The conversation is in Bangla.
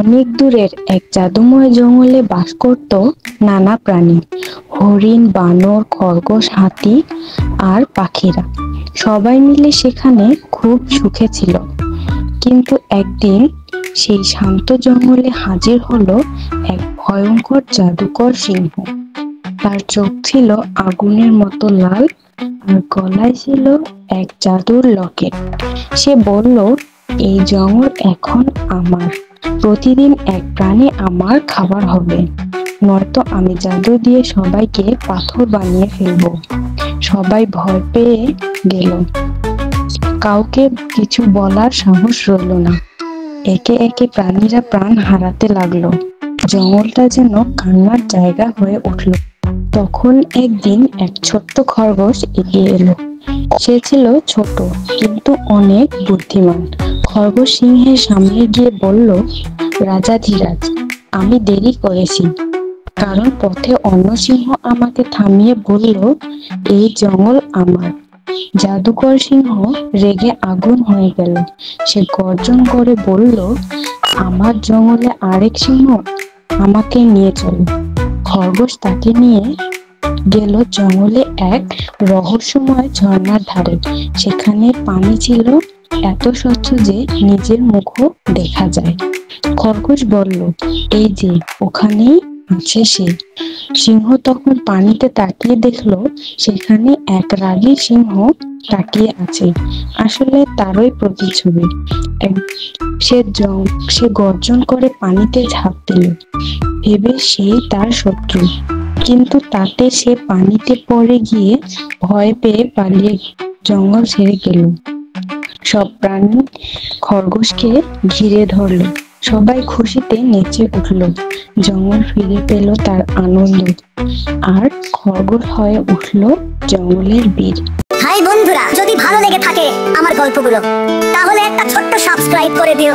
অনেক দূরের এক জাদুময় জঙ্গলে বাস করত নানা প্রাণী। হরিণ, বানর, খরগোশ, হাতি আর পাখিরা সবাই মিলে সেখানে খুব সুখে ছিল। কিন্তু একদিন সেই শান্ত জঙ্গলে হাজির হলো এক ভয়ঙ্কর জাদুকর সিংহ। তার চোখ ছিল আগুনের মতো লাল আর গলায় ছিল এক জাদুর লকেট। সে বলল, এই জঙ্গল এখন আমার। প্রতিদিন এক প্রাণী আমার খাবার হবে, নয়তো আমি জাদু দিয়ে সবাইকে পাথর বানিয়ে ফেলবো। সবাই ভয় পেয়ে গেল, কাউকে কিছু বলার সাহস রইল না। একে একে প্রাণীরা প্রাণ হারাতে লাগলো। জঙ্গলটা যেন কান্নার জায়গা হয়ে উঠল। তখন একদিন এক ছোট্ট খরগোশ এগিয়ে এলো। সে ছিল ছোট কিন্তু অনেক বুদ্ধিমান। খরগোশ সিংহের সামনে গিয়ে বলল, রাজাধিরাজ, আমি দেরি করেছি, কারণ পথে অন্য সিংহ আমাকে থামিয়ে বলল, এই জঙ্গল আমার। জাদুকর সিংহ রেগে আগুন হয়ে গেল। সে গর্জন করে বলল, আমার জঙ্গলে আরেক সিংহ, আমাকে নিয়ে চলো। খরগোশ তাকে নিয়ে গেল জঙ্গলে এক রহস্যময় ঝর্ণার ধারে। সেখানে পানি ছিল এত স্বচ্ছ যে নিজের মুখও দেখা যায়। খরগোশ বলল, এই যে ওখানেই আছে সে। সিংহ তখন পানিতে তাকিয়ে দেখলো সেখানে এক রাগী সিংহ তাকিয়ে আছে। আসলে তারই প্রতিচ্ছবি। সে গর্জন করে পানিতে ঝাঁপ দিল, ভেবে সেই তার শত্রু। কিন্তু তাতে সে পানিতে পড়ে গিয়ে ভয় পেয়ে পালিয়ে জঙ্গল ছেড়ে গেল। সব প্রাণী খরগোশকে ঘিরে ধরলো। সবাই খুশিতে নেচে উঠল। জঙ্গল ফিরে পেল তার আনন্দ, আর খরগোশ হয়ে উঠল জঙ্গলের বীর। হাই বন্ধুরা, যদি ভালো লেগে থাকে আমার গল্পগুলো, তাহলে একটা ছোট্ট সাবস্ক্রাইব করে দিও।